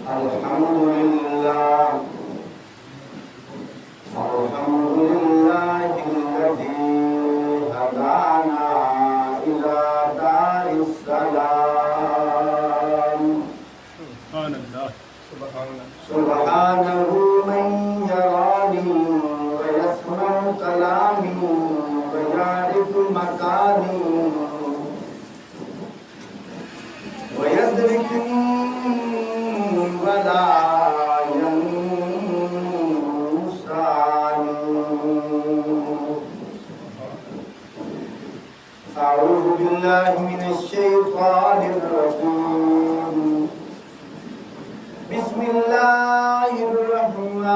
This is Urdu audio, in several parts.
الحمد لله الحمد لله الذي هدانا إلى دار السلام سبحان الله سبحانه من يراني ويسمع كلامي ويعرف مكاني ويدركني ولا ينساني. أعوذ بالله من الشيطان الرجيم. بسم الله الرحمن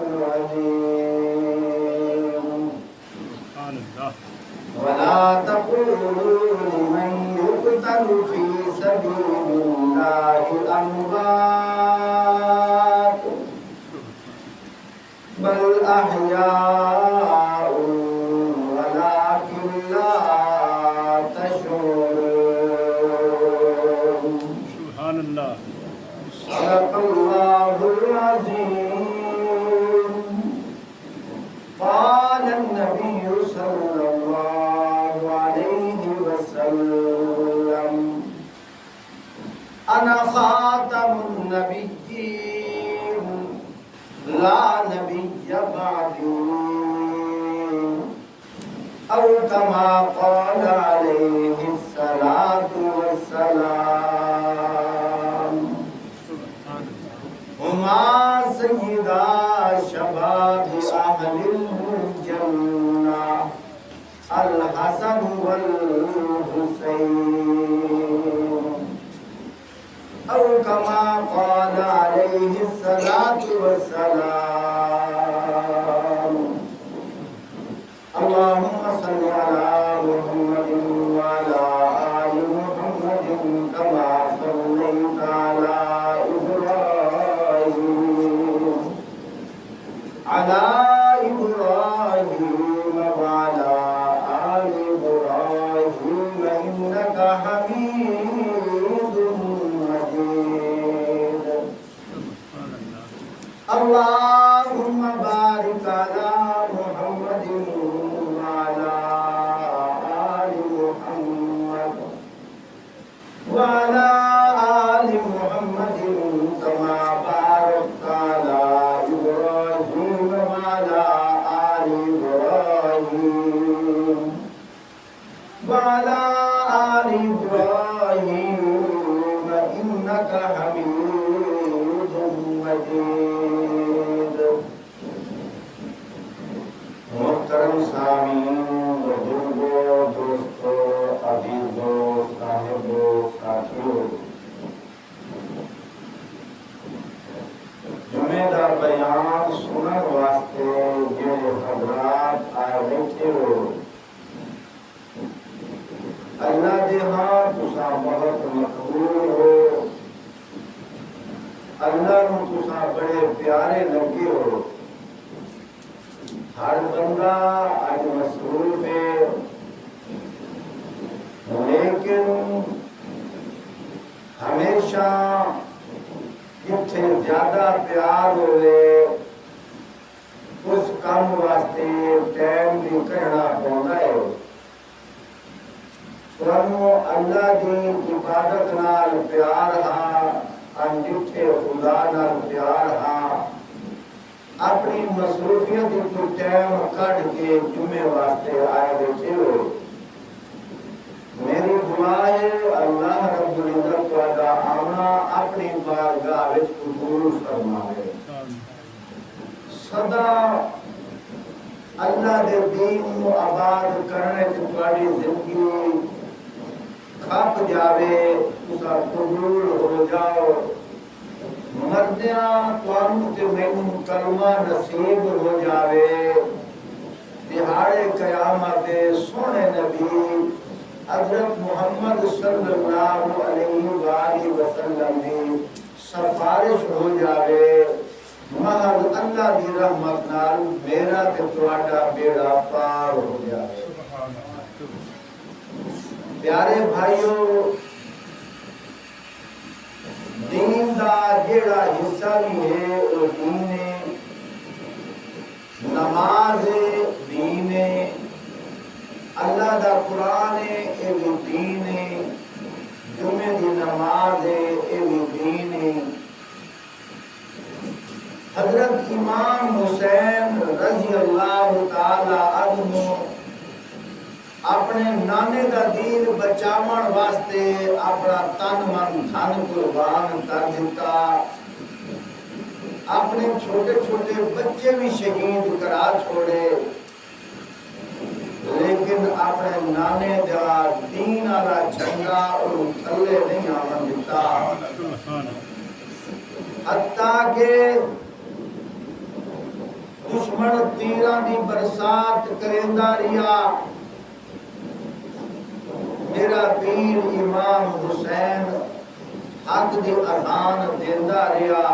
الرحيم. سبحان الله ولا تقولوا لمن يقتل في سبيل الله أموات بل أحياء ولكن لا تشعرون. سبحان الله صدق الله العظيم. قال النبي صلى الله عليه وسلم أنا خاتم النبيين لا نبي بعدي أو كما قال عليه الصلاة والسلام. هما سيدا شباب أهل الجنة الحسن والحسين أو كما قال عليه الصلاة والسلام. اللهم صل على محمد وعلى آل محمد كما صليت على على إبراهيم وعلى آل إبراهيم إنك حميد مجيد. اللهم بارك على محمد وعلى آل محمد وعلى آل محمد كما باركت على إبراهيم وعلى آل إبراهيم وعلى آل إبراهيم إنك حميد مجيد. محترم سامعین، بزرگوں، دوستوں، عزیزوں، صاحبوں، ساتھیوں، جمعے دا بیان سنن واسطے جڑے حضرات آئے بیٹھے ہو، اللہ دے ہاں تساں بہت مقبول ہو، اللہ نو تساں بڑے پیارے لگے ہو. ہر بندہ اج مصروف ہے، لیکن ہمیشہ جتھے زیادہ پیار ہوئے اس کام واسطے ٹائم بھی کہنا پڑتا ہے. سنو اللہ دی عبادت نال پیار ہاں، انجھے خدا نال پیار ہاں. اپنی مصروفیت کو ٹائم کٹ کے جمعے واسطے آئے بیٹھے ہو. میری دعا ہے اللہ رب العزت تہاڈا آنا اپنی بارگاہ وچ قبول فرمائے. سدا اللہ دے دین کو آباد کرنے کی تہاڈی زندگی کھپ جاوے، تساں قبول ہو جاؤ. مردیاں تانوں تے مینوں کلمہ نصیب ہو جاوے. دہاڑے قیامت سونے نبی حضرت محمد صلی اللہ علیہ وآلہ وسلم کی سفارش ہو جاوے. محض اللہ دی رحمت نال میرا تے تہاڈا بیڑا پار ہو جاوے. پیارے بھائیوں، روزہ بھی ہے وہ دین ہے، نماز ہے دین ہے، اللہ دا قرآن ہے یہ بھی دین ہے، جمعے دی نماز ہے یہ بھی دین ہے۔ حضرت امام حسین رضی اللہ تعالی عنہ اپنے نانے دا دین بچاون واسطے اپنا تن من دھن قربان کر دیتا، اپنے چھوٹے چھوٹے بچے بھی شہید کرا چھوڑے، لیکن اپنے نانے دا دین والا جھنڈا اور تھلے نہیں آن دیتا، حتیٰ کہ دشمن تیران دی برسات کریندا رہیا، میرا پیر امام حسین حق دی اذان دیندا رہیا۔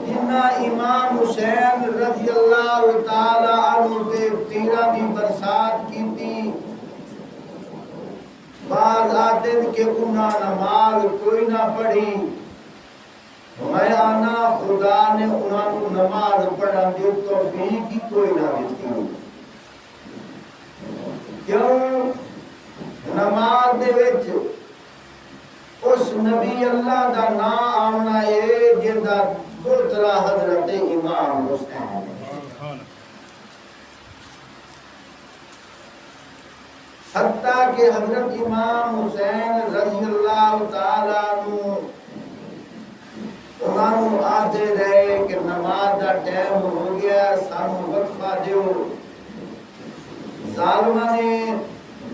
جنہ امام حسین رضی اللہ تعالی عنہ تے تیران دی برسات کیتی، بعض آتے کہ انہاں نماز کوئی نہ پڑھی، میں آنا خدا نے انہاں کو نماز پڑھن دی توفیق ہی کوئی نہ دیتی۔ کیوں؟ نماز دے وچ اس نبی اللہ دا نام آمنا ہے جندا پترا حضرت امام حسین، حتیٰ کہ حضرت امام حسین رضی اللہ تعالی عنہ انہوں آتے رہے کہ نماز دا ٹائم ہو گیا، سانو وقفہ دیو، ظالمہ نے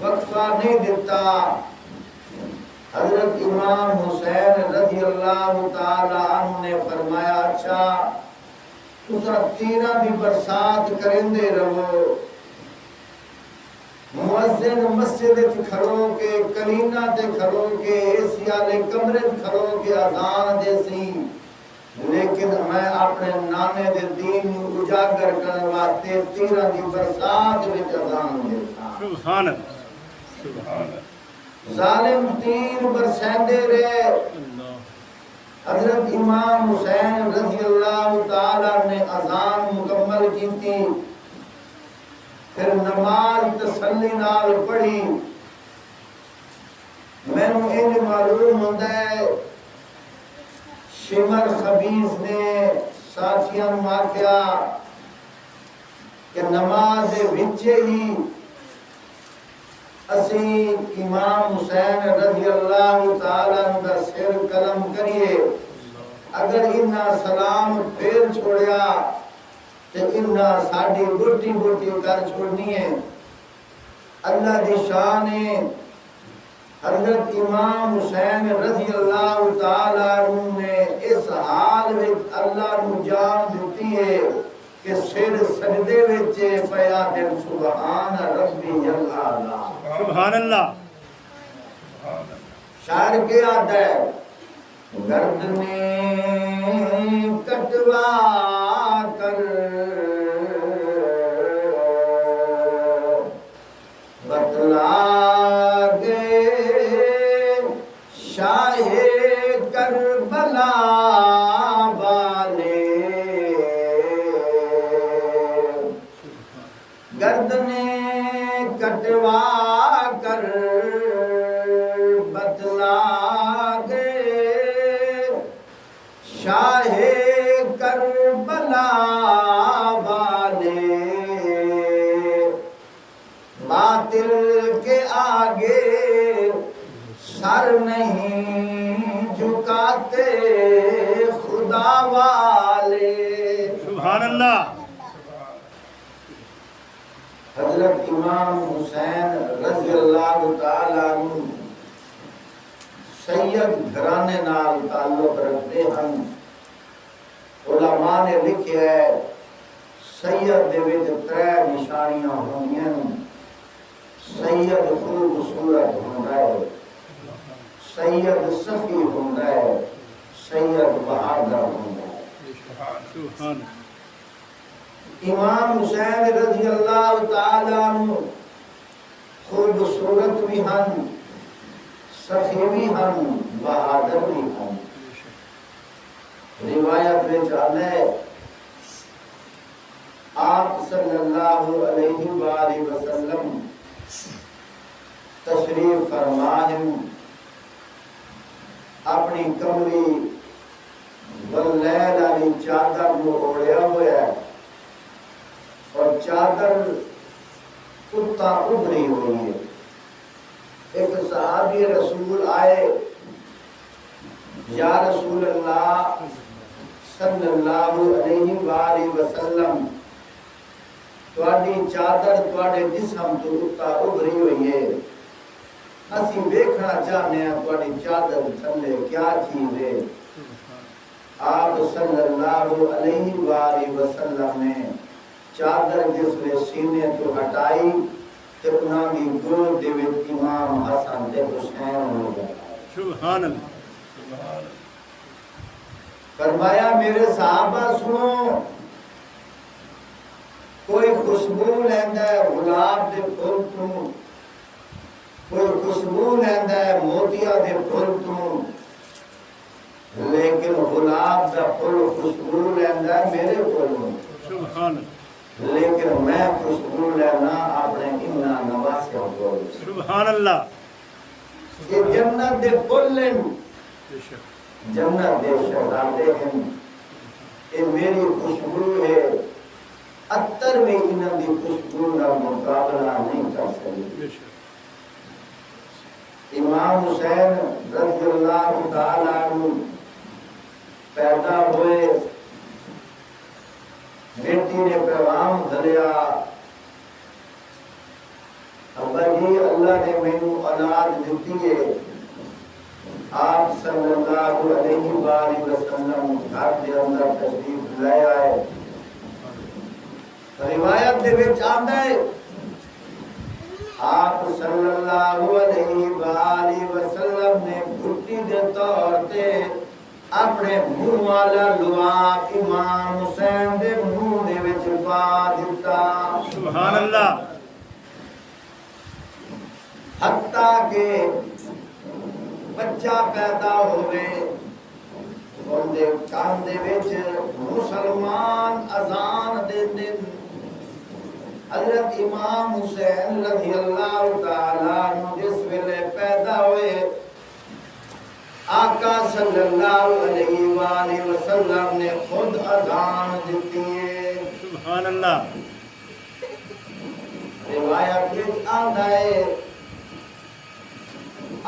وقفہ نہیں دیتا۔ حضرت امام حسین رضی اللہ تعالی عنہ نے فرمایا اچھا تسا تیرہ بھی برسات کرندے رہو، مؤذن مسجد کھڑو کے کلینہ تے کھڑو کے اسی والے کمرے کھڑو کے اذان دے سی، لیکن میں اپنے نانے دے دین اجاگر کرنے واسطے تیرہ دی برسات وچ اذان دیتا۔ سبحان اللہ، ظالم تیر برسیندے رہے، حضرت امام حسین رضی اللہ تعالی نے اذان مکمل کیتی، پھر نماز تسلی نال پڑھی۔ میں نے انہیں معلوم ہوتا ہے شمر خبیث نے ساتھیاں آکھیا کہ نماز دے وچے ہی اسی امام حسین رضی اللہ تعالیٰ عنہ دا سر قلم کریے، اگر انہاں سلام پھیر چھوڑیا تو انہاں ساڑھی بٹی بٹی کر چھوڑنی ہے۔ اللہ دی شان ہے، حضرت امام حسین رضی اللہ تعالیٰ عنہ نے اس حال میں اللہ نو جان دیتی ہے کہ سر سجدے وچے پیا دل سبحان ربی اللہ، سبحان اللہ۔ شاعر کے آتا ہے گردنیں کٹوا کر بتلا گے شاہ کربلا والے، گردنیں کٹوا کر بتلا گے شاہ کربلا والے، باطل کے آگے سر نہیں جھکاتے خدا والے۔ سبحان اللہ۔ حضرت امام حسین رضی اللہ تعالیٰ عنہ سید گھرانے نال تعلق رکھتے ہیں۔ علماء نے لکھے ہے سید دے وچ ترے نشانیاں ہوندیاں، سید خوبصورت ہوندا ہے، سید سخی ہوندا ہے، سید بہادر ہوندا ہے۔ سبحان امام حسین رضی اللہ تعالیٰ عنہ خوبصورت بھی ہن، سخی بھی ہم بہادر بھی ہم. روایت میں چاہتا ہے آپ صلی اللہ علیہ وآلہ وسلم تشریف فرما ہیں اپنی کمری واللیل علی چادر کو اوڑیا ہوا ہے اور چادر کتا ابری ہوئی ہے. ایک صحابی رسول آئے یا رسول اللہ صلی اللہ علیہ وآلہ وسلم تواڈی چادر تواڈے جسم تو کتا ابری ہوئی ہے اسی دیکھنا چاہنے ہیں تواڈی چادر تھلے کیا چیز ہے. آپ صلی اللہ علیہ وآلہ وسلم نے چادر جس میں سینے تو ہٹائی تے انہاں دی گود دے وچ امام حسن تے حسین ہو گئے. سبحان اللہ. فرمایا میرے صحابہ سنو کوئی خوشبو لیندا ہے گلاب دے پھول تو کوئی خوشبو لیندا ہے موتیا دے پھول تو لیکن گلاب دا پھول خوشبو لیندا ہے میرے کولوں. سبحان لیکن میں خوشبو لینا اپنے انہاں نواسیاں کول. سبحان اللہ. یہ جنت دے پھول ہیں بے شک. جنت دے شہزادے ہیں. یہ میری خوشبو ہے اتر میں انہاں دی خوشبو کا مقابلہ نہیں کر سکتی. بے شک. امام حسین رضی اللہ تعالیٰ عنہ پیدا ہوئے بیٹی نے پیغام دھلیا ابا جی اللہ نے مینوں اولاد دیتی ہے. آپ صلی اللہ علیہ وآلہ وسلم گھر کے اندر تشریف لے آئے. روایت دے وچ آندا ہے آپ صلی اللہ علیہ وآلہ وسلم نے گھٹی دے طور تے اپنے منہ والا لعاب امام حسین دے منہ دے وچ پا دتا. سبحان اللہ. حتیٰ کہ بچہ پیدا ہوئے ان دے کان دے وچ مسلمان اذان دیندے. حضرت امام حسین رضی اللہ تعالیٰ عنہ جس ویلے پیدا ہوئے آقا صلی اللہ علیہ وآلہ وسلم نے خود اذان دیتی ہے. سبحان اللہ. روایت میں آندا ہے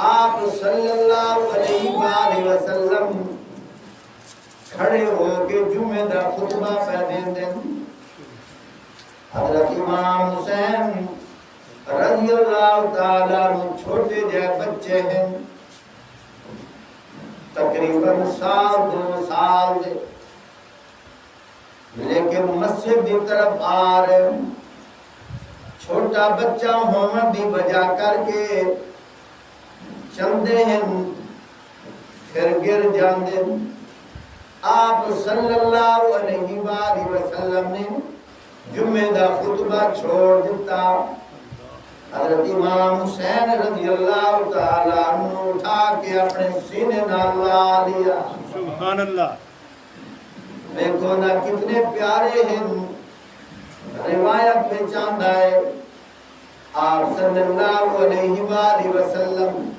آپ صلی اللہ علیہ وآلہ وسلم کھڑے ہو کے جمعہ دا خطبہ پہ دیندے. حضرت امام حسین رضی اللہ تعالیٰ عنہ چھوٹے جائے بچے ہیں تقریباً 2 سال دے لیکن مسجد کی طرف آ رہے چھوٹا بچہ ہونے دی وجہ کر کے چلتے ہیں پھر گر جاندے. آپ صلی اللہ علیہ وآلہ وسلم نے جمعہ دا خطبہ چھوڑ دیتا. حضرت امام حسین رضی اللہ تعالیٰ عنہ اٹھا کے اپنے سینے نال لا لیا. سبحان اللہ. دیکھو نا کتنے پیارے ہیں. روایت میں چاہتا ہے آپ صلی اللہ علیہ وآلہ وسلم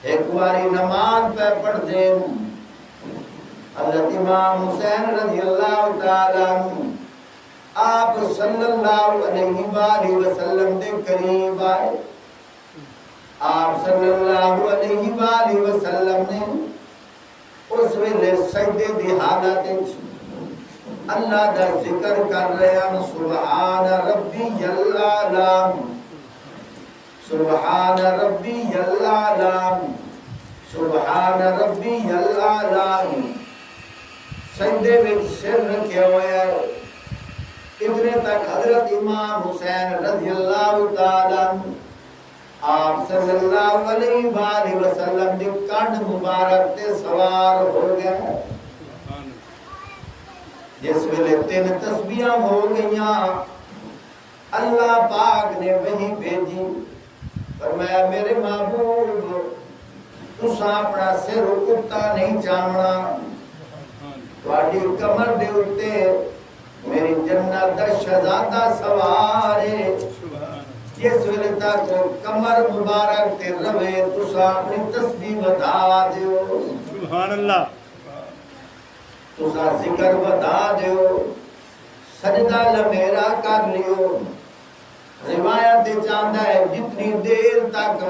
ایک باری نماز پہ پڑھ دیں. حضرت امام حسین رضی اللہ تعالیٰ عنہ آپ صلی اللہ علیہ وآلہ وسلم دے قریب آئے. آپ صلی اللہ علیہ وآلہ وسلم نے اس ویلے سجدے دی حالت اللہ دا ذکر کر رہے ہیں سبحان ربی الاعلی سبحان ربی الاعلی سبحان ربی الاعلی. سجدے میں سر رکھے ہوئے ہیں. اتنے تک حضرت امام حسین رضی اللہ تعالیٰ آپ صلی اللہ علیہ وآلہ وسلم نے کنڈ مبارک تے سوار ہو گئے. جس ویلے 3 تسبیحاں ہو گئیاں اللہ پاک نے وہی بھیجی فرمایا میرے محبوب تساں اپنا سر اٹھتا نہیں چاہنا تواڈی کمر دے اتے میری جنت دا شہزادہ سوار ہے جس ویلے تک کمر مبارک تے روے تساں اپنی تسبیح بتا دیو سبحان اللہ تساں ذکر بتا دیو سجدہ لمیرا کر لیو روایت چاہتا ہے جتنی دیر تک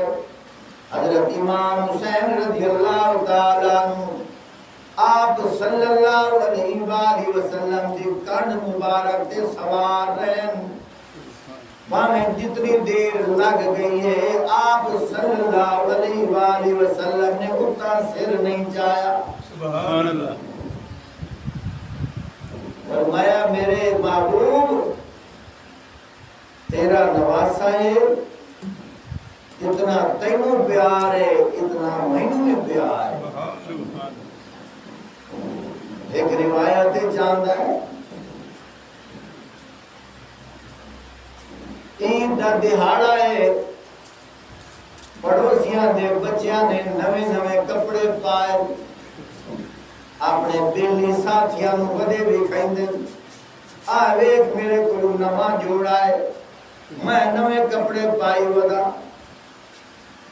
حضرت امام حسین رضی اللہ تعالیٰ عنہ آپ صلی اللہ علیہ وآلہ وسلم دی کن مبارک تے سوار رہن ہمیں جتنی دیر لگ گئی ہے آپ صلی اللہ علیہ وآلہ وسلم نے اٹھا سر نہیں چاہیا سبحان اللہ فرمایا میرے محبوب تیرا نواسا ہے اتنا تینوں پیار ہے اتنا مینوں میں پیار ہے ایک روایت جاندا ہے عید دا دہاڑا ہے پڑوسیاں دے بچیاں نے نویں نویں کپڑے پائے اپنے بیلی ساتھیاں نو ودے بھی کہندے آ ویکھ میرے کول نواں جوڑا ہے میں نویں کپڑے پائی ودا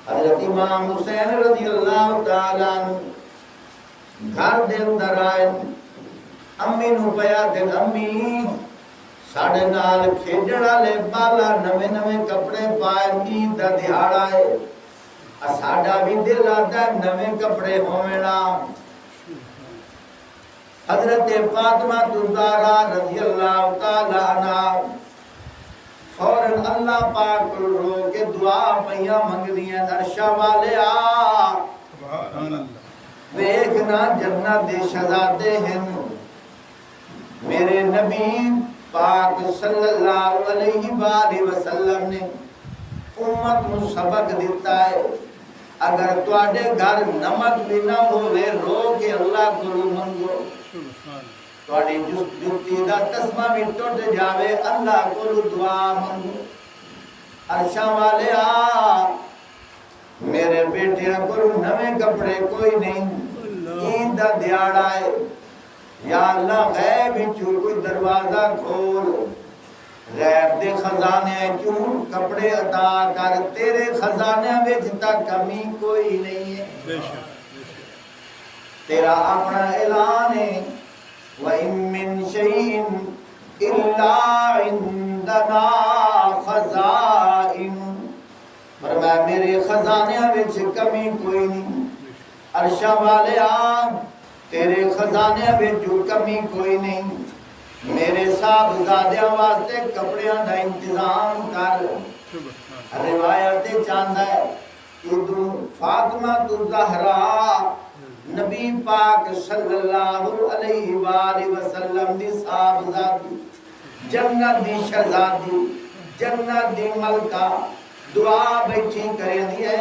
حضرت امام حسین رضی اللہ تعالیٰ عنہ گھر دے اندر آئے امی نو پیا دن امی ساڑھے نال کھیجڑ والے بالا نویں نویں کپڑے پائے عید دا دہاڑا ہے ساڈا بھی دل آتا ہے نویں کپڑے ہووینا حضرت فاطمہ الزہرا رضی اللہ تعالیٰ عنہا فوراً اللہ پاک کو رو کے دعا پہیاں منگ دیاں عرشہ والے آ ویکھنا جنت دے شہزادے ہیں میرے نبی پاک صلی اللہ علیہ وآلہ وسلم نے امت نو سبق دیتا ہے اگر تواڈے گھر نمک بھی نہ ہوئے رو کے اللہ کو منگو تواڈی جُتی دا تسمہ بھی ٹوٹ جاوے اللہ کو دعا منگو عرشاں والے آ میرے بیٹیاں کو نویں کپڑے کوئی نہیں عید دا دیاڑا ہے یا اللہ غیب وچوں کوئی دروازہ کھول غیب دے خزانے چوں کپڑے عطا کر تیرے خزانے وچ تک کمی کوئی نہیں ہے تیرا اپنا اعلان ہے وَإِن مِّن شَيْءٍ إِلَّا عِندَنَا خَزَائِنُ فرمایا میرے خزانے وچ کمی کوئی نہیں عرشاں والے آ تیرے خزانے وچ کمی کوئی نہیں میرے صاحبزادیاں واسطے کپڑیاں دا انتظام کر روایت چاہتا ہے ادھر فاطمہ الزہرا نبی پاک صلی اللہ علیہ وآلہ وسلم دی صاحبزادی جنت دی شہزادی جنت دی ملکہ دعا بیٹھی کریں دیئے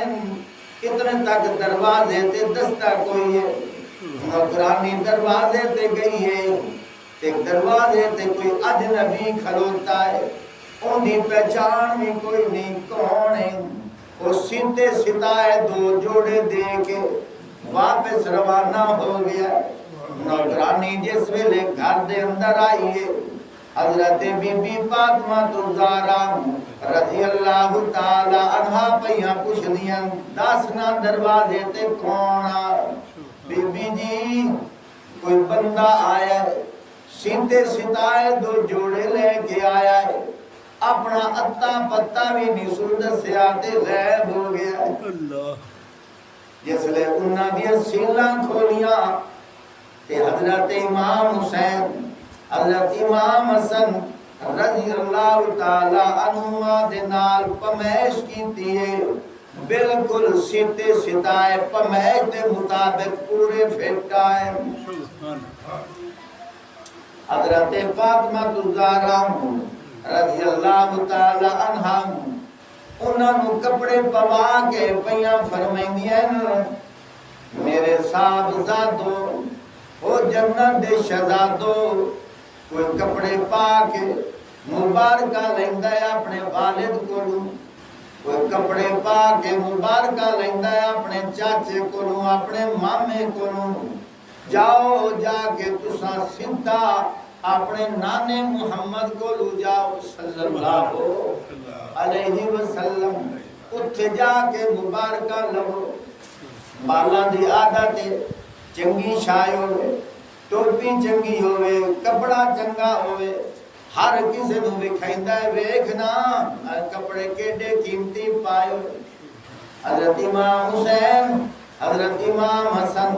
اتنے تک دروازے تے دستہ کوئی ہے نوکرانی دروازے تے گئی ہے ایک دروازے تے کوئی اجنبی کھلوتا ہے ان دی پہچان بھی کوئی نہیں کون ہے وہ سیدھے ستائے دو جوڑے دے کے واپس روانہ ہو گیا نوکرانی جس ویلے گھر دے اندر آئی ہے حضرت بی بی فاطمہ الزہرا رضی اللہ تعالیٰ عنہا پہیاں پوچھ دیاں داسنا دروازے تے کون آ بی بی جی کوئی بندہ آیا ہے سیدھے ستائے دو جوڑے لے کے آیا ہے اپنا اتا پتا بھی نہیں سن دسیا تے غیب ہو گیا ہے جس لئے انہاں دیا سیلاں کھولیاں تے حضرت امام حسین حضرت امام حسن رضی اللہ تعالیٰ عنہ دے نال پمیش کیتی ہے بالکل سیتے ستائے پمیش دے مطابق پورے پھیٹا ہے حضرت فاطمہ الزہرا رضی اللہ تعالیٰ عنہ انہاں نو کپڑے پوا کے پہیاں فرمائندیاں میرے صاحبزادو او جنت دے شہزادو کوئی کپڑے پا کے مبارکہ لیندہ ہے اپنے والد کو کوئی کپڑے پا کے مبارکہ لیندا ہے اپنے چاچے کولوں اپنے مامے کولوں جاؤ جا کے تساں سیدھا اپنے نانے محمد کولوں جاؤ صلی اللہ علیہ وسلم اتھے جا کے مبارکہ لو بالاں دی عادت چنگی شائع ہوئے ٹوپی چنگی ہوئے کپڑا چنگا ہوئے ہر کسی نو وکھائندا ہے ویکھنا کپڑے کیڈے قیمتی پائے حضرت امام حسین حضرت امام حسن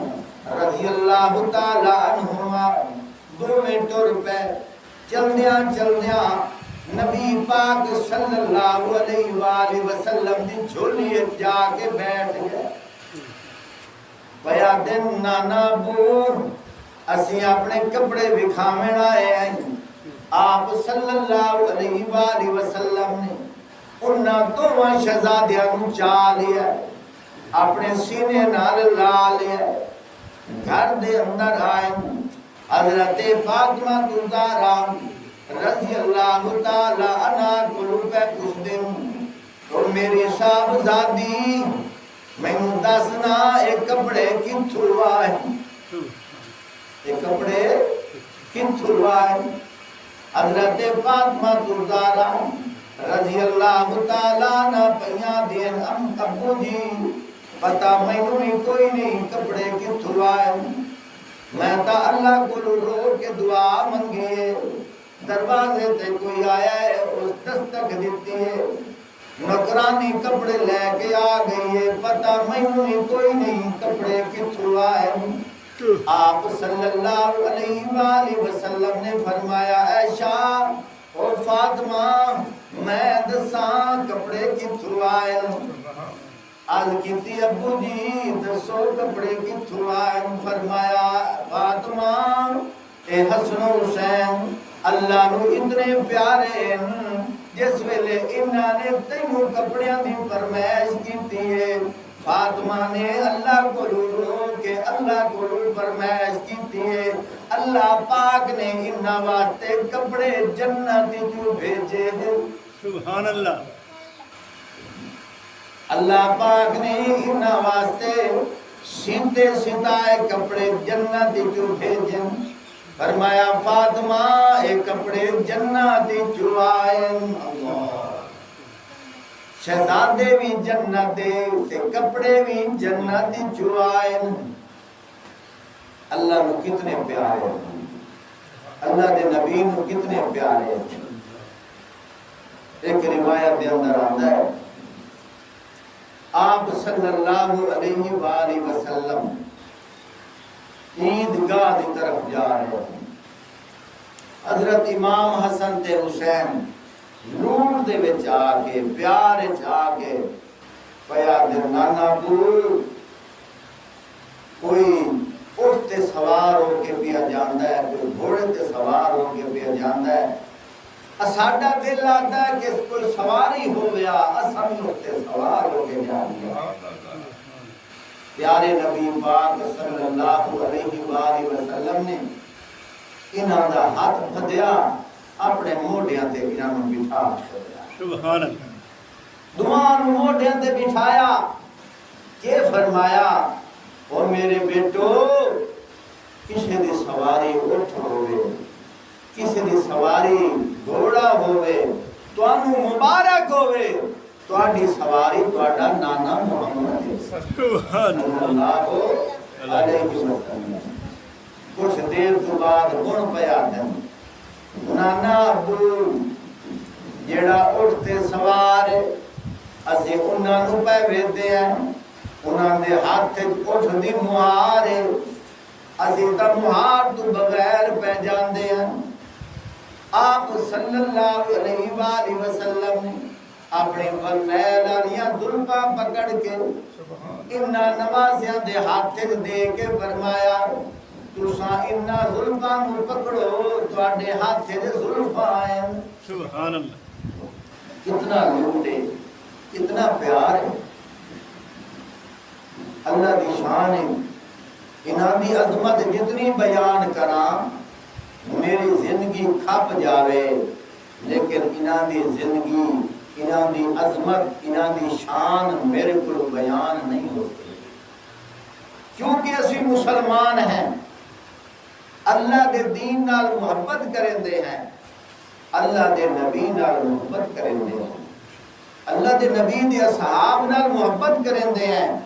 رضی اللہ تعالی عنہما دوویں ٹر پے چلدیاں چلدیاں نبی پاک صلی اللہ علیہ وآلہ وسلم دی جھولی جا کے بیٹھ گئے پیا دن نانا بور اسی اپنے کپڑے وکھاویں آئے ہیں آپ صلی اللہ علیہ وآلہ وسلم نے انہاں دوواں شہزادیاں نوں چا لیا اپنے سینے نال لا لیا گھر دے اندر آئے حضرت فاطمہ الزہرا رضی اللہ تعالی عنہا کولوں پہ پوچھدے تو میری صاحبزادی مینوں دسنا اے کپڑے کتھوں آئے اے کپڑے کتھوں آئے حضرت فاطمہ الزہرا رضی اللہ تعالی عنہ پیاں دین ابو جی پتہ مینوں بھی کوئی نہیں کپڑے کتھوں آئے میں تا اللہ کو رو کے دعا منگی دروازے تے کوئی آیا ہے اس دستک دیتی ہے نوکرانی کپڑے لے کے آ گئی ہے پتہ مینوں بھی کوئی نہیں کپڑے کتھوں آئے آپ صلی اللہ علیہ وآلہ وسلم نے فرمایا عائشہ اور فاطمہ میں دساں کپڑے کتھوں آئے آج کیتی ابو جی دسو کپڑے کتھوں آئے فرمایا فاطمہ اے حسن و حسین اللہ نو اتنے پیارے ہیں جس ویلے انہاں نے تینوں کپڑیاں دی فرمائش کیتی ہے فاطمہ نے اللہ کو رو کے اللہ کو فرمائش کیتی ہے اللہ پاک نے انہاں واسطے کپڑے جنت جو بھیجے ہیں سبحان اللہ اللہ پاک نے انہاں واسطے سیدھے ستائے کپڑے جنت جو بھیجے فرمایا فاطمہ اے کپڑے جنت جو آئے اللہ شہزادے بھی جنت تے کپڑے بھی جنت جو آئے اللہ نو کتنے پیارے اللہ دے نبی نو کتنے پیارے ایک روایت دے اندر آتا ہے آپ صلی اللہ علیہ وآلہ وسلم عیدگاہ دی طرف جا رہے ہیں حضرت امام حسن تے حسین نور دے وچ آ کے پیار وچ آ کے پیا دے نانا بول کوئی اٹھ تے سوار ہو کے پیا جاندا ہے کوئی گھوڑے تے سوار ہو کے پیا جاندا ہے ساڈا دل آتا ہے کہ کوئی سواری ہو گیا اساں بھی اٹھ تے سوار ہو کے جاندے پیارے نبی پاک صلی اللہ علیہ وآلہ وسلم نے انہاں دا ہاتھ پھدیا اپنے موڈیاں تے انہاں نوں بٹھا چھوڑیا سبحان اللہ دعا نوں موڈیاں تے بٹھایا کہ فرمایا او میرے بیٹو کسی دی سواری اٹھ ہوئے کسی دی سواری گھوڑا ہوئے تانوں مبارک ہوئے تہاڈی سواری تہاڈا نانا محمد سبحان اللہ علیہ وسلم کچھ دیر تو بعد ہن پیا دن نانا ابو جیڑا اٹھتے سوار اسی انہاں نوں پے ویندے ہیں انہاں دے ہاتھ اٹھ دی مہار اسی تا مہار تو بغیر پہ جاندے ہیں آپ صلی اللہ علیہ وآلہ وسلم نے اپنے فرمیل والیاں زلفاں پکڑ کے انہاں نوازیاں دے ہاتھ دے کے فرمایا تساں انہاں زلفاں نوں پکڑو تواڈے ہاتھ دے زلفاں آئے سبحان اللہ کتنا لوٹے کتنا پیار ہے اللہ دی شان ہے انہاں دی عظمت جتنی بیان کراں میری زندگی کھپ جاوے لیکن انہاں دی زندگی انہاں دی عظمت انہاں دی شان میرے کو بیان نہیں ہوتی کیونکہ اسی مسلمان ہیں اللہ دے دین نال محبت کریں دے ہیں اللہ دے نبی نال محبت کریں دے ہیں اللہ دے نبی دے اصحاب نال محبت کریں دے ہیں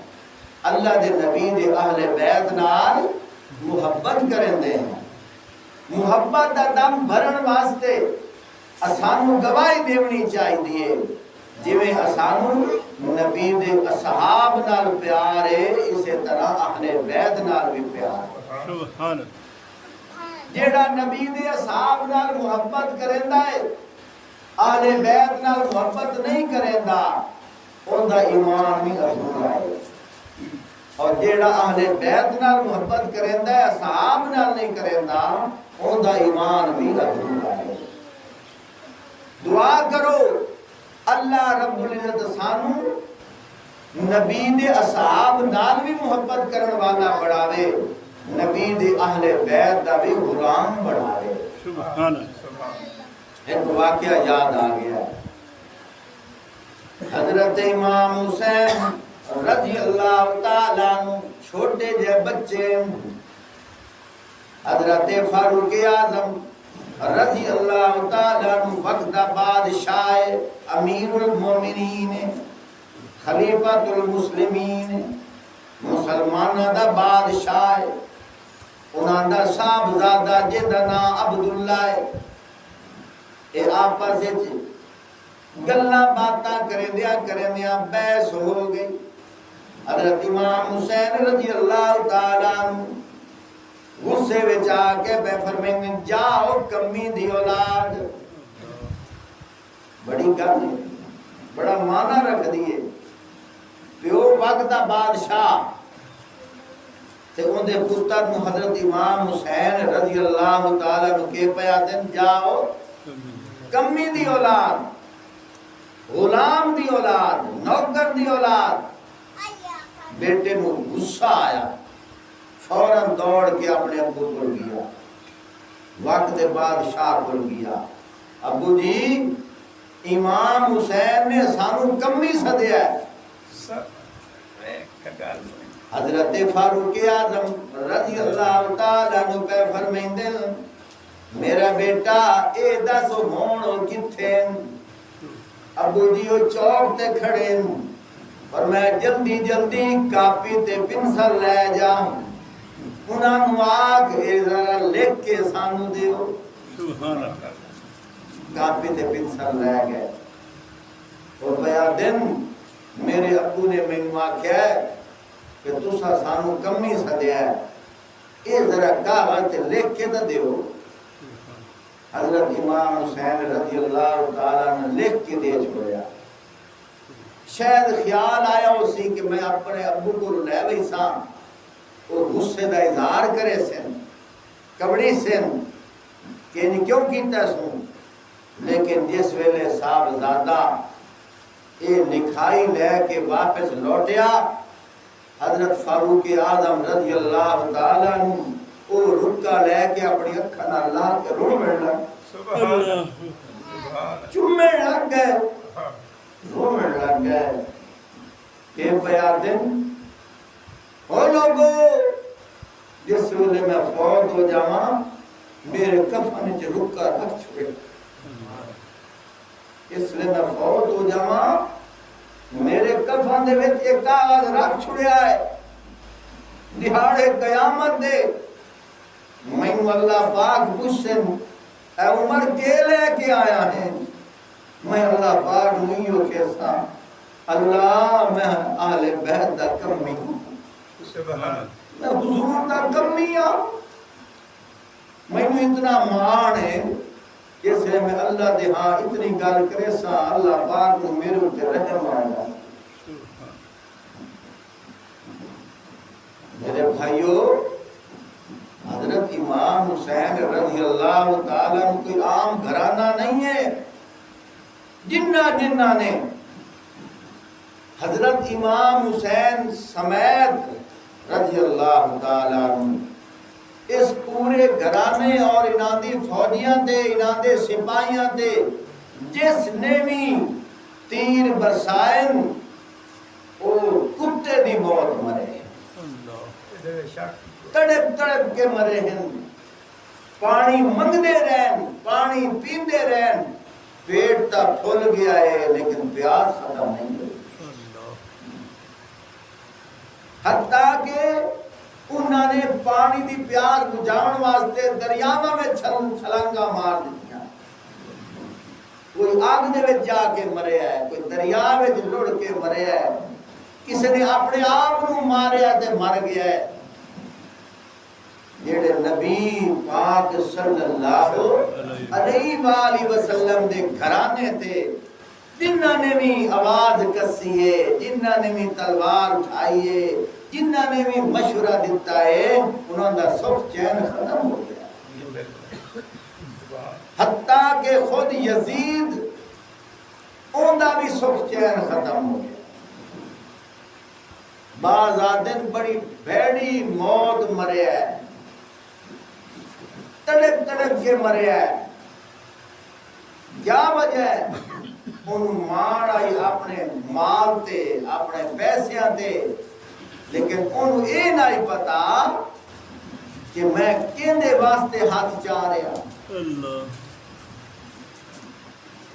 اللہ دے نبی دے اہل بیت نال محبت کریں دے ہیں محبت دا دم بھرن واسطے اسانو گواہی دیونی چاہیے جویں اسانو نبی دے اصحاب نال پیار ہے اسی طرح اہل بیت نال بھی پیار ہے سبحان اللہ جیڑا نبی دے اصحاب نال محبت کریندا ہے اہل بیت نال محبت نہیں کریندا اوندا ایمان بھی ادھورا ہے اور جیڑا اہل بیت نال محبت کریندا ہے اصحاب نال نہیں کریندا اوندا ایمان بھی ادھورا ہے دعا کرو اللہ رب العزت سانو نبی دے اصحاب نال بھی محبت کرن والا بڑھاوے نبی دے اہل بیت دا بھی غلام بڑھاوے سبحان اللہ ایک واقعہ یاد آ گیا حضرت امام حسین رضی اللہ تعالیٰ عنہ چھوٹے جے بچے حضرت فاروق اعظم رضی اللہ تعالیٰ عنہ وقت بادشاہ امیر المومنین خلیفۃ المسلمین مسلمانہ دا بادشاہ انہاں دا صاحبزادہ جہدا نام عبداللہ ہے اے آپس وچ گلاں باتاں کریندیاں بحث ہو گئی حضرت امام حسین رضی اللہ تعالیٰ عنہ غصے وچ آ کے بے فرمائیں جاؤ کمی دی اولاد بڑی گل ہے بڑا معنی رکھ دیے پیو وقت دا بادشاہ تے اون دے پتر نو حضرت امام حسین رضی اللہ تعالیٰ عنہ کے پیا دین جاؤ کمی دی اولاد غلام دی اولاد نوکر دی اولاد بیٹے نو غصہ آیا فوراً دوڑ کے اپنے ابو کو گیا وقت دے بادشاہ کو گیا ابو جی امام حسین نے سانو کمی سدیا ہے حضرت فاروق اعظم رضی اللہ تعالیٰ عنہ پہ فرمائندے میرا بیٹا اے دس ہون کتھے ابو جی وہ چوک تے کھڑے اور میں جلدی جلدی کاپی تے پنسل لے جاؤں انہاں نو آکھ اے ذرا لکھ کے سانو دیو سبحان اللہ کاپی تے پنسل لے گئے اور بیا دن میرے ابو نے مینوں آکھیا کہ تسا سانو کمی سدیا ہے اے ذرا کاغذ تے لکھ کے تے دیو حضرت امام حسین رضی اللہ تعالیٰ نے لکھ کے دے چھوڑیا شاید خیال آیا اسی کہ میں اپنے ابو کو لے وی ساں اور غصے دا اظہار کرے سن کبڑی سن کہ نہیں کیوں کیتا سن لیکن جس ویلے صاحبزادہ اے لکھائی لے کے واپس لوٹیا حضرت فاروق اعظم رضی اللہ تعالیٰ عنہ وہ رکا لے کے اپنی اکھاں نال لا کے رو لگ چومے لگ گئے رومن لگ گئے کہ پیا دن او لوگو جس ویلے میں فوت ہو جاواں میرے کفن وچ رکا رکھ چھوڑے اس لیے میں فوت ہو جاواں میرے کفن دے وچ ایک کاغذ رکھ چھڑیا ہے دہاڑے قیامت دے مینوں اللہ پاک پوچھن اے عمر کے لے کے آیا ہے میں اللہ پاک نہیں ہو کیسا اللہ میں اہل بیت دا کمی ہوں میں حضور دا کمی ہوں مینوں اتنا مان ہے کہ اس لیے میں اللہ دے ہاں اتنی گل کرے سا اللہ پاک کو میرے اوپر رحم آیا میرے بھائیو حضرت امام حسین رضی اللہ تعالیٰ عنہ کوئی عام گھرانہ نہیں ہے جنہ نے حضرت امام حسین سمیت رضی اللہ تعالیٰ عنہ اس پورے گھرانے اور انہاں دی فوجیاں تے انہاں دے سپاہیاں تے جس نے بھی تیر برسائن او کتے دی موت مرے تڑپ تڑپ کے مرے ہیں پانی منگدے رہن پانی پیندے رہن پیٹ تا پھول گیا ہے لیکن پیاس ختم نہیں ہوئی حتیٰ کہ انہوں نے پانی دی پیاس بجھاؤن واسطے دریاواں میں چھلانگا مار دیا کوئی آگ دے وچ جا کے مریا ہے کوئی دریا وچ لڑ کے مریا ہے کسی نے اپنے آپ نو ماریا تے مر گیا ہے جڑے نبی پاک صلی اللہ علیہ وآلہ وسلم دے گھرانے تھے جنہاں نے بھی آواز کسی ہے جنہاں نے بھی تلوار اٹھائی ہے جنہاں نے بھی مشورہ دیتا ہے انہوں دا سخت چین ختم ہو گیا حتیٰ کہ خود یزید ان دا بھی سخت چین ختم ہو گیا بعض آدن بڑی بھیڑی موت مرے ہے تڑپ تڑپ کے مرے ہے کیا وجہ ہے ان مارا ہی اپنے مال تے اپنے پیسیاں تے لیکن انہوں اے نہیں پتا کہ میں کیندے واسطے ہاتھ چاہ رہا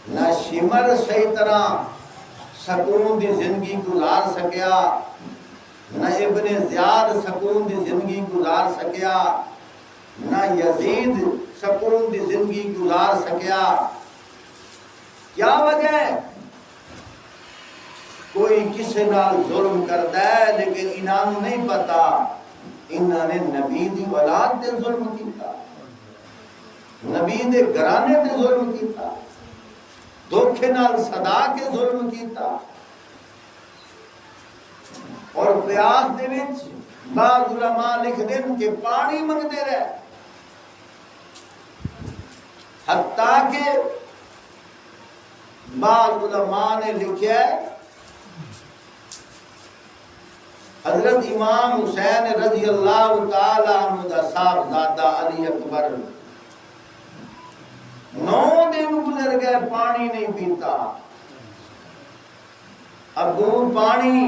نہ شمر صحیح طرح سکون دی زندگی گزار سکیا نہ ابن زیاد سکون دی زندگی گزار سکیا نہ یزید سکون دی زندگی گزار سکیا کیا وجہ ہے کوئی کسی نال ظلم کرتا ہے لیکن انہوں نہیں پتا انہوں نے نبی دی اولاد تے ظلم کیتا نبی دے گھرانے تے ظلم کیتا دھوکے نال صدا کے ظلم کیتا اور پیاس دے وچ بعض علماء لکھ دین کہ پانی منگتے رہے حتیٰ کہ بعض علماء نے لکھا ہے حضرت امام حسین رضی اللہ تعالیٰ عنہ دا صاحبزادہ علی اکبر 9 دن گزر گئے پانی نہیں پیتا ابو پانی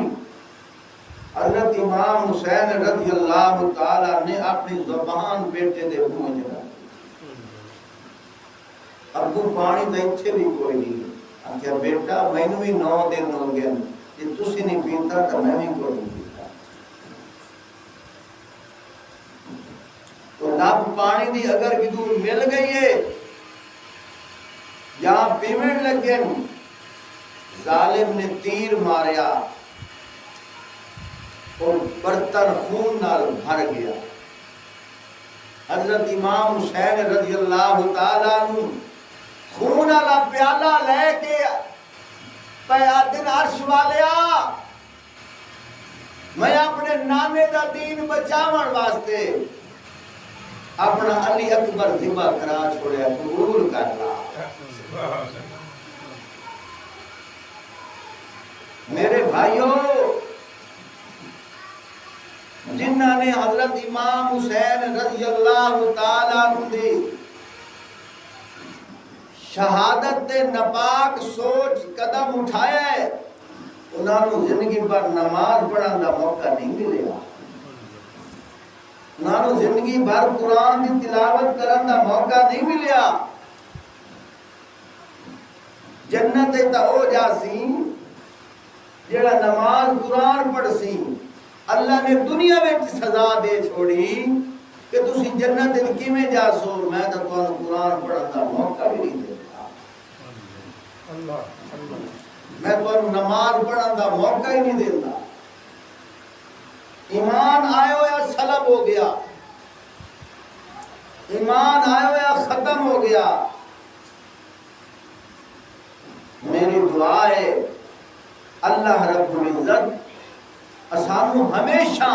حضرت امام حسین رضی اللہ تعالیٰ نے اپنی زبان بیٹے دے منہ چ رکھی ابو پانی تو اتنے بھی کوئی نہیں آخیا بیٹا مینوں بھی 9 دن ہو گئے جی تسی نہیں پیتا تو میں بھی کوئی نہیں پیتا تو نب پانی دی اگر کدور مل گئی ہے یا پیمنٹ لگے ظالم نے تیر ماریا اور برتن خون نال بھر گیا حضرت امام حسین رضی اللہ تعالیٰ عنہ خون والا پیالہ لے کے دن عرش والیا میں اپنے نانے دا دین بچاون واسطے اپنا علی اکبر ذبح کرا چھوڑیا قبول کر لا میرے بھائیوں جنہاں نے حضرت امام حسین رضی اللہ تعالیٰ عنہ دی شہادت نپاک سوچ قدم اٹھایا ہے انہوں نے زندگی پر نماز پڑھنے کا موقع نہیں ملیا انہوں نے زندگی بھر قرآن کی تلاوت کرنے کا موقع نہیں ملیا جنت تا ہو جا سی جڑا نماز قرآن پڑھ سی اللہ نے دنیا میں سزا دے چھوڑی کہ تسی جنت کیویں جا سو میں تو تانوں قرآن پڑھن دا موقع بھی نہیں دیتا میں تانوں نماز پڑھن دا موقع ہی نہیں دیتا ایمان آیا ہوا سلب ہو گیا ایمان آیا ہوا ختم ہو گیا میری دعا ہے اللہ رب العزت اسانو ہمیشہ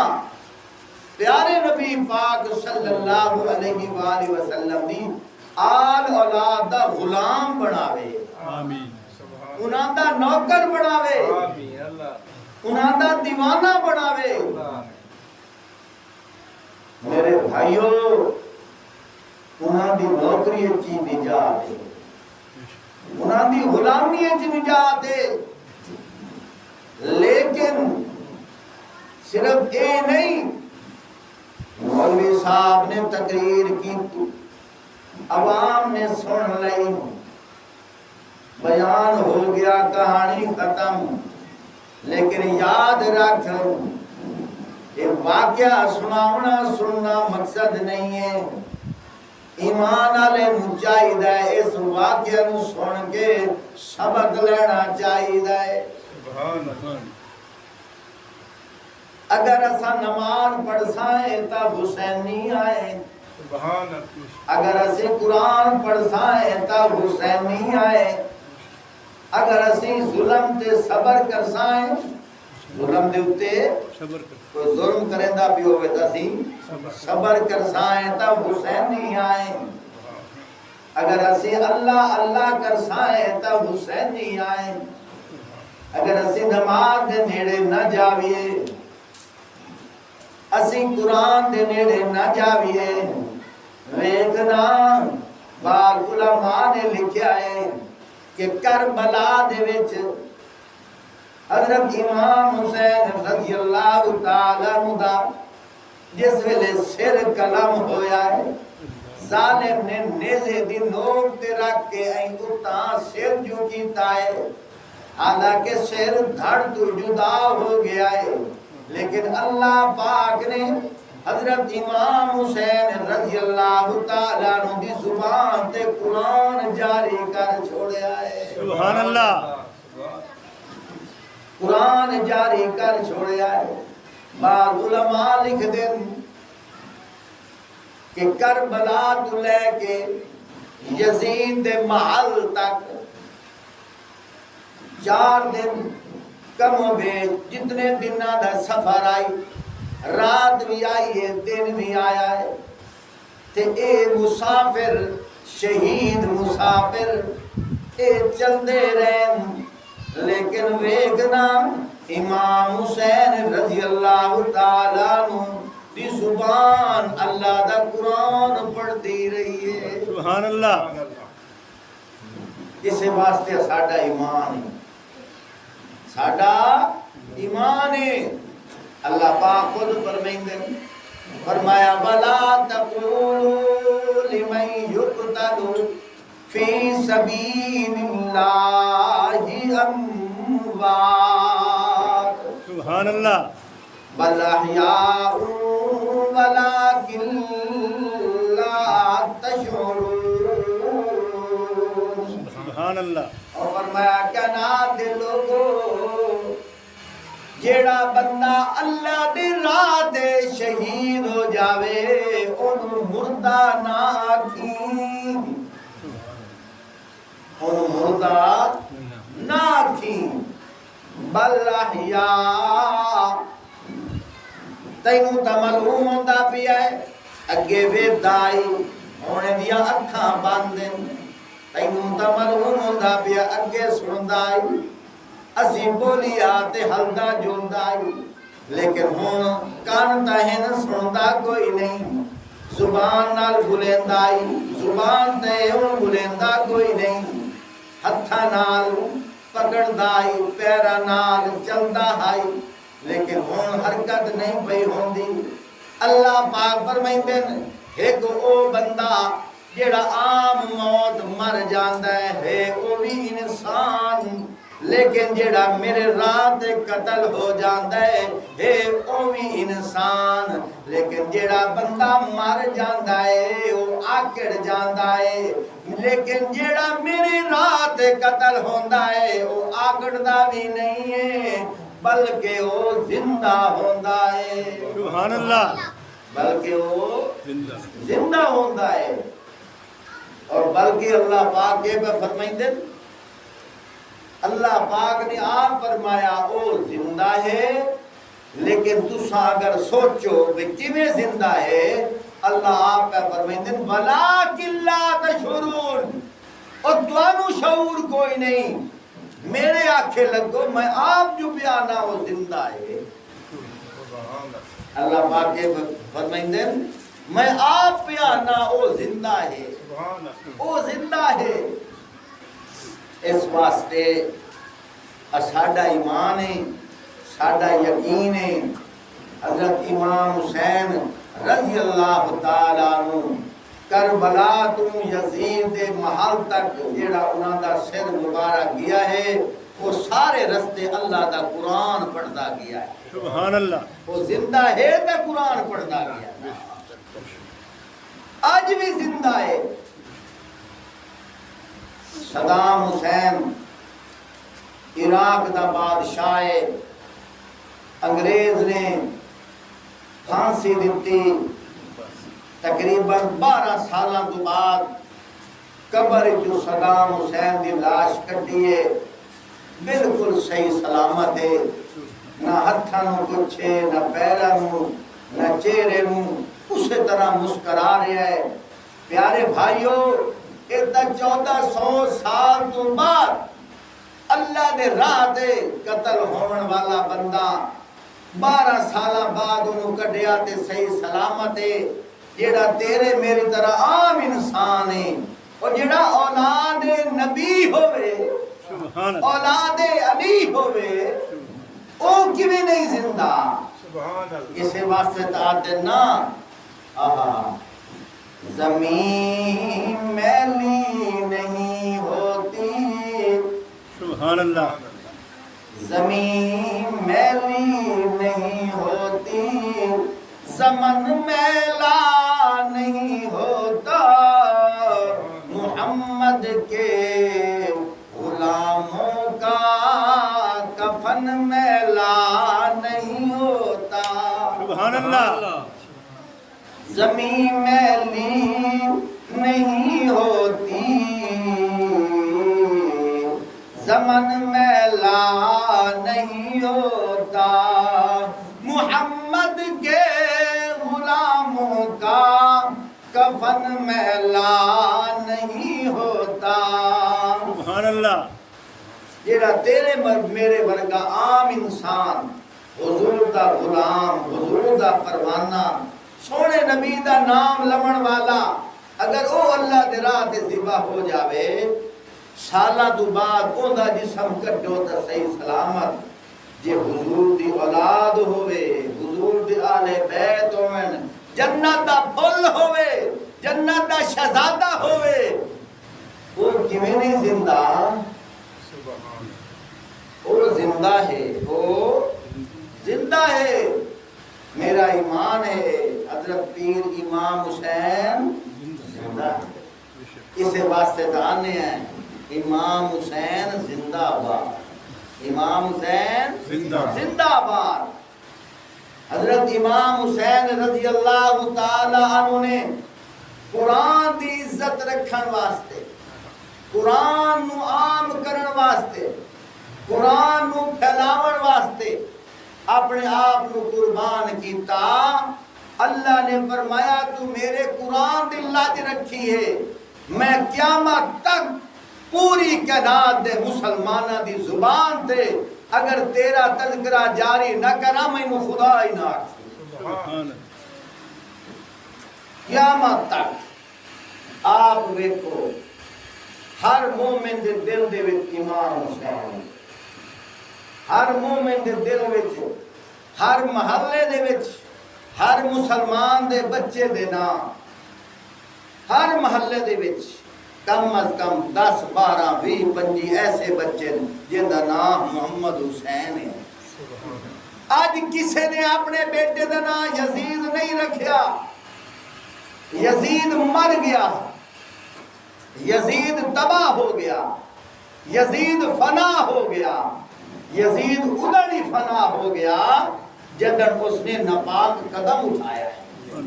پیارے نبی پاک صلی اللہ علیہ وآلہ وسلم دی آل اولاد دا غلام بناوے آمین انہاں دا نوکر بناوے انہاں دا دیوانہ بناوے میرے بھائیوں انہاں دی نوکری چیز دی جا دے انہاں دی غلامی وچ نجات ہے، لیکن صرف اے نہیں، مولوی صاحب نے تقریر کی، عوام نے سن لئی، بیان ہو گیا، کہانی ختم، لیکن یاد رکھ یہ واقعہ سننا مقصد نہیں ہے، ایمان والے نوں چاہیے اس واقعہ نوں سن کے سبق لینا چاہیے۔ اگر اسا نماز پڑھسائیں تا حسینی آئے، اگر اسی قرآن پڑھسائیں تا حسینی آئے، اگر اسی ظلم تے صبر کرسائیں، ظلم دے اتے کوئی ظلم کرندہ بھی ہوئے تا سی صبر کرسائیں تا حسینی آئے، اگر اسی اللہ اللہ کرسائیں تا حسینی آئے، اگر اسی نماز دے نیڑے نہ جاویے، اسی قرآن دے نیڑے نہ جاویے، ویکنا بعض علماء نے لکھیا ہے کہ کربلا دے وچ حضرت امام حسین رضی اللہ تعالیٰ عنہ دا جس ویلے سر قلم ہویا ہے، ظالم نے نیزے دی نوک تے رکھ کے اتاں سر جو کیتا ہے، حالانکہ سر دھڑ تو جدا ہو گیا ہے، لیکن اللہ پاک نے حضرت امام حسین رضی اللہ تعالیٰ عنہ دی زبان تے قرآن جاری کر چھوڑیا ہے، سبحان اللہ، قرآن جاری کر چھوڑیا ہے۔ بعض علماء لکھ دیں کہ کربلا تو لے کے یزید دے محل تک 4 دن کم و بیش جتنے دنوں دا سفر آئی، رات بھی آئی ہے، دن بھی آیا ہے، تے اے مسافر شہید مسافر اے چلدے رہن، لیکن ویکنا امام حسین رضی اللہ تعالیٰ عنہ دی زبان اللہ دا قرآن پڑھتی رہی ہے، سبحان اللہ۔ اس واسطے ساڈا ایمان ہے، ساڈا ایمان ہے۔ اللہ پاک خود فرمایا وَلَا تَقُولُوا لِمَنْ يُقْتَلُ فِي سَبِيلِ اللَّهِ أَمْوَاتٌ سبحان اللہ، بَلْ أَحْيَاءٌ وَلَكِنْ لَا تَشْعُرُونَ۔ سبحان اللہ۔ اور فرمایا کہنا دے لوگو، جیڑا بندہ اللہ دی راہ تے شہید ہو جاوے انہوں مردہ نہ آکھی، انہوں مردہ نہ آکھی، بل احیاء۔ تینوں تا معلوم ہوندہ پیا ہے اگے ویدائی ہونے دیا اکھاں باندھن، تینوں تا معلوم ہوندہ پیا اگے سندائی، اسی بولی آتے ہلدہ جوندائی، لیکن ہون کان تہن سندا کوئی نہیں، زبان نال بلندائی، زبان تہن بلندہ کوئی نہیں، ہتھا نال پکڑدائی، پیرا نال چلدا ہائی، لیکن ہون حرکت نہیں پئی ہوندی۔ اللہ پاک فرمائندے ایک او بندہ جیڑا عام موت مر جاندا ہے او بھی انسان، لیکن جیڑا میرے راہ تے قتل ہو جاندا ہے او بھی انسان، لیکن جیڑا بندہ مر جاندا ہے او آکڑ جاندا ہے، لیکن جیڑا میرے راہ تے قتل ہوندا ہے او آکڑدا بھی نہیں ہے بلکہ او زندہ ہوندا ہے، سبحان اللہ، بلکہ او زندہ ہوندا ہے۔ اور بلکہ اللہ پاک کے پہ فرمائیں، اللہ پاک نے آپ فرمایا او زندہ ہے، لیکن تسا اگر سوچو کہ میں زندہ ہے، اللہ آپ کا فرمائیں وَلَٰكِن لَا تَشْعُرُونَ، اور توانو شعور کوئی نہیں، میرے آنکھیں لگو میں آپ جو بیانا وہ زندہ ہے۔ اللہ پاک کے فرمائیں میں آپ بیانا وہ زندہ ہے، وہ زندہ ہے۔ اس واسطے ساڈا ایمان ہے، ساڈا یقین ہے، حضرت امام حسین رضی اللہ تعالی عنہ کربلا تو یزید دے محل تک جیڑا انہاں دا سر مبارک گیا ہے، وہ سارے رستے اللہ دا قرآن پڑھتا گیا ہے۔ سبحان اللہ۔ وہ زندہ ہے تو قرآن پڑھتا گیا ہے، آج بھی زندہ ہے۔ صدام حسین عراق دا بادشاہ ہے، انگریز نے پھانسی دیتی، تقریباً 12 سالاں تو بعد قبر جو صدام حسین دی لاش کٹی ہے، بالکل صحیح سلامت ہے، نہ ہتھاں نوں کچھ ہے، نہ پیراں نوں، نہ چہرے نوں، اسی طرح مسکرا رہا ہے۔ پیارے بھائیو، اتنا 1400 سال تو بعد اللہ دے راہ دے قتل ہون والا بندہ 12 سالہ بعد انہوں کٹیا تے صحیح سلامت ہے، جیڑا تیرے میری طرح عام انسان ہے، اور جیڑا اولاد نبی ہوئے، اولاد علی ہوئے، او کیویں نہیں زندہ؟ اسے واسطے آتے نا زمین میلی نہیں ہوتی، سبحان اللہ، زمین میلی نہیں ہوتی، زمن میلا نہیں ہوتا، محمد کے غلاموں کا کفن میلا نہیں ہوتا۔ سبحان اللہ۔ زمین میلی نہیں ہوتی، زمن میلا نہیں ہوتا، محمد کے غلاموں کا کفن میلا نہیں ہوتا۔ سبحان اللہ۔ جیڑا تیرے میرے ورگا عام انسان، حضور دا غلام، حضور دا پروانہ، سونے نبی دا نام لمن والا، اگر او اللہ دے راہ تے ذبح ہو جاوے، سالاں تو بعد اوندا جسم کٹو تے صحیح سلامت، جے حضور دی اولاد ہوئے، حضور دی آل بیت ہوئن، جنت دا پھل ہوئے، جنت دا شہزادہ ہوئے، وہ کیویں نہیں زندہ؟ وہ زندہ ہے، وہ زندہ ہے۔ میرا ایمان ہے حضرت پیر امام حسین زندہ ہے، اسے واسطے دانے ہیں امام حسین زندہ باد، امام حسین زندہ باد۔ حضرت امام حسین رضی اللہ تعالی عنہ نے قرآن دی عزت رکھن واسطے، قرآن نو عام کرن واسطے، قرآن نو پھیلاون واسطے اپنے آپ کو قربان کیتا۔ اللہ نے فرمایا تو میرے قرآن دی لاج رکھی ہے، میں قیامت تک پوری کائنات دے مسلمانہ دی زبان تے اگر تیرا تذکرہ جاری نہ کرا میں خدا ہی نہ آکھوں۔ قیامت تک آپ ویکھو ہر مومن دے دل دے وچ امام حسین، ہر مومن دے دل وچ، ہر محلے دے وچ، ہر مسلمان دے بچے دے نام، ہر محلے دے وچ کم از کم 10 12 20 25 ایسے بچے جن دا نام محمد حسین ہے۔ آج کسی نے اپنے بیٹے دا نام یزید نہیں رکھیا، یزید مر گیا، یزید تباہ ہو گیا، یزید فنا ہو گیا، یزید ادھر ہی فنا ہو گیا جدن اس نے ناپاک قدم اٹھایا ہے،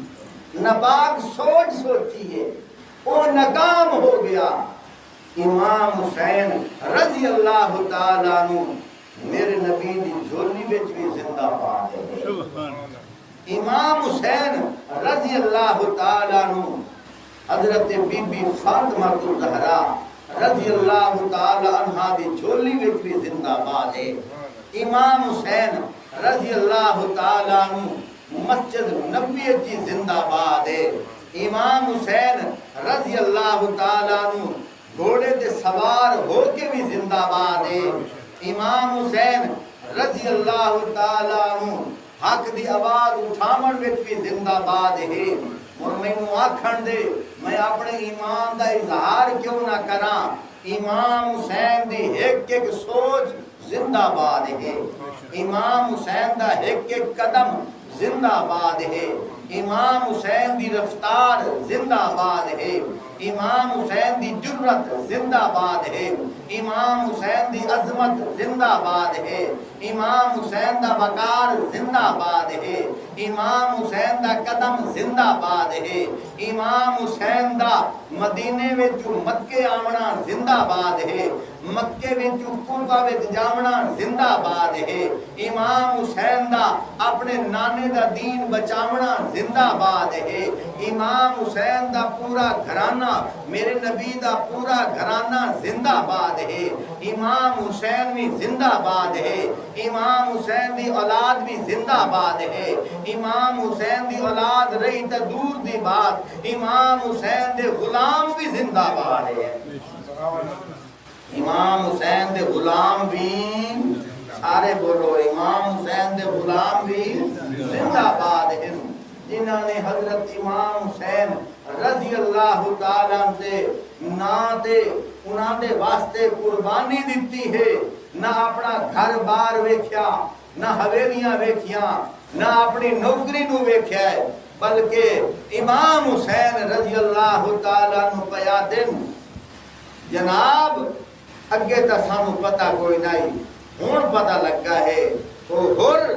ناپاک سوچ سوچی ہے، وہ ناکام ہو گیا۔ امام حسین رضی اللہ تعالیٰ عنہ میرے نبی دی جھولی وچ بھی زندہ باد ہے۔ امام حسین رضی اللہ تعالیٰ عنہ حضرت بی بی فاطمہ الزہرا رضی اللہ تعالیٰ عنہ دی جھولی وچ بھی زندہ باد ہے۔ امام حسین رضی اللہ تعالیٰ عنہ مسجد نبوی کی زندہ باد ہے۔ امام حسین رضی اللہ تعالیٰ عنہ گھوڑے دے سوار ہو کے بھی زندہ باد ہے امام حسین رضی اللہ تعالیٰ عنہ حق دی آواز اٹھاون وچ بھی زندہ باد ہے اور مینوں آکھن دے میں اپنے ایمان دا اظہار کیوں نہ کراں امام حسین دی ایک ایک سوچ زندہ باد ہے امام حسین دا ایک ایک قدم زندہ باد ہے امام حسین دی رفتار زندہ باد ہے امام حسین دی جرت زندہ باد ہے امام حسین دی عظمت زندہ باد ہے امام حسین دا وقار زندہ باد ہے امام حسین دا قدم زندہ باد ہے امام حسین دا مدینے وچ مکے آونا زندہ باد ہے مکے وچ کوفہ وچ جاونا زندہ باد ہے امام حسین دا اپنے نانے دا دین بچاونا زندہ باد ہے امام حسین دا پورا گھرانہ میرے نبی دا پورا گھرانہ زندہ باد ہے امام حسین بھی زندہ باد ہے امام حسین دی اولاد بھی زندہ باد ہے امام حسین دی اولاد رہی تا دور دی بات امام حسین دے غلام بھی زندہ باد ہے امام حسین دے غلام بھی سارے بولو امام حسین دے غلام بھی زندہ باد ہے جنہوں نے حضرت امام حسین رضی اللہ تعالیٰ تے نہ تے انہاں دے واسطے قربانی دیتی ہے نہ اپنا گھر بار ویکھیا نہ حویلیاں ویکھیاں نہ اپنی نوکری نو ویکھیا ہے بلکہ امام حسین رضی اللہ تعالیٰ نو پیا دن جناب اگے تا سانو پتہ کوئی نہیں ہون پتہ لگا ہے وہ ہر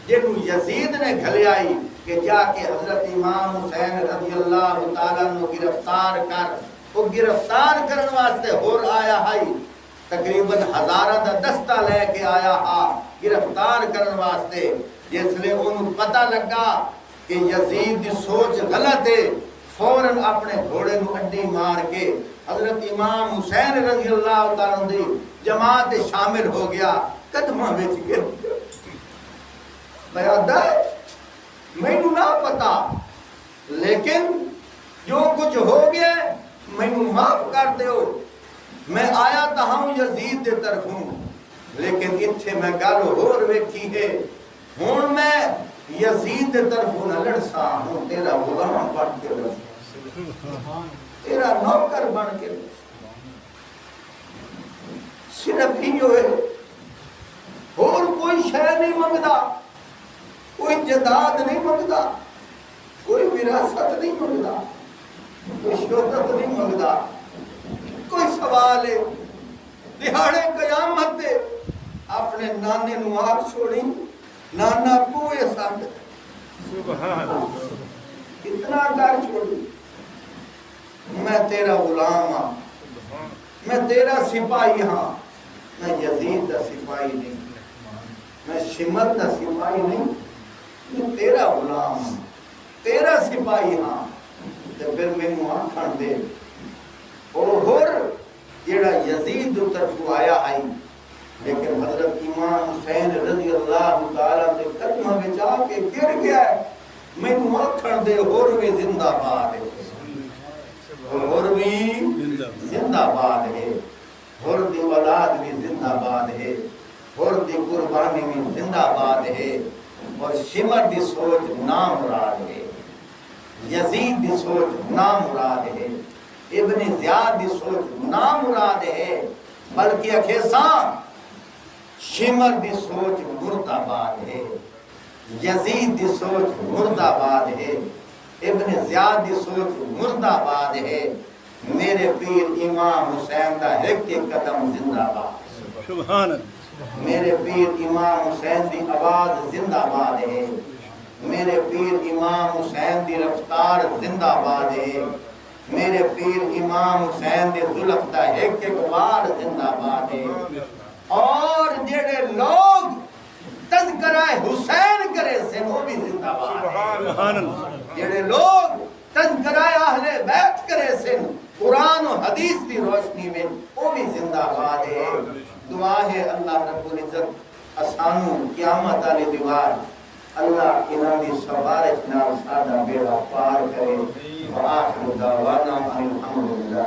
جنو یزید نے گھلیائی کہ جا کے حضرت امام حسین رضی اللہ تعالیٰ عنہ گرفتار کر وہ گرفتار کرن واسطے ہور آیا ہے تقریباً ہزارہ دا دستہ لے کے آیا ہا گرفتار کرن واسطے جس لئے انہوں پتہ لگا کہ یزید دی سوچ غلط ہے فوراً اپنے گھوڑے نو اڈی مار کے حضرت امام حسین رضی اللہ تعالیٰ عنہ جماعت شامل ہو گیا قدمہ وچ گر گیا بیادہ مینوں نہ پتا لیکن جو کچھ ہو گیا مینوں معاف کر دیو میں آیا تا ہوں یزید دے طرف ہوں لیکن اتھے میں گالو ہور ویکھی ہے ہون میں یزید دے طرف نہ لڑسا ہوں تیرا غلام بن کے رسا تیرا نوکر بن کے صرف ہی جو ہے اور کوئی شے نہیں منگدا کوئی جداد نہیں منگدا کوئی وراثت نہیں منگدا کوئی شہرت نہیں منگدا کوئی سوال ہے دہاڑے قیامت دے اپنے نانے نو آگ چھوڑی نانا کوئے ساتھ کتنا گھر چھوڑی میں تیرا غلام ہاں میں تیرا سپاہی ہاں میں یزید دا سپاہی نہیں میں شمر دا سپاہی نہیں میں تیرا غلام ہاں تیرا سپاہی ہاں تو پھر میں آنکھن دے اور جیڑا یزید دو طرف آیا آئی لیکن حضرت امام حسین رضی اللہ تعالیٰ نے قدمہ بچا کے گر گیا ہے میں آنکھن دے اور بھی زندہ باد ہے اور بھی زندہ باد ہے اور دی اولاد بھی زندہ باد ہے اور دی قربانی بھی زندہ باد ہے اور شمر دی سوچ نامراد ہے یزید دی سوچ نامراد ہے ابن زیاد دی سوچ نامراد ہے بلکہ اکھیساں شمر دی سوچ مرداباد ہے یزید دی سوچ مرداباد ہے ابن زیاد دی سوچ مرداباد ہے میرے پیر امام حسین دا ایک ایک قدم زندہ باد سبحان میرے پیر امام حسین دی آواز زندہ باد ہے میرے پیر امام حسین دی رفتار زندہ باد ہے میرے پیر امام حسین دی ظلف دا ایک ایک وار زندہ باد ہے اور جڑے لوگ تذکرہ حسین کرے سے وہ بھی زندہ باد ہے جڑے لوگ تذکرہ اہل بیت کرے سے قرآن و حدیث کی روشنی میں وہ بھی زندہ باد ہے دعا ہے اللہ رب العزت اسانو قیامت علی دیوار اللہ انہاں دی سفارش نال سادہ بیڑا پار کرے وآخر دعوانا الحمدللہ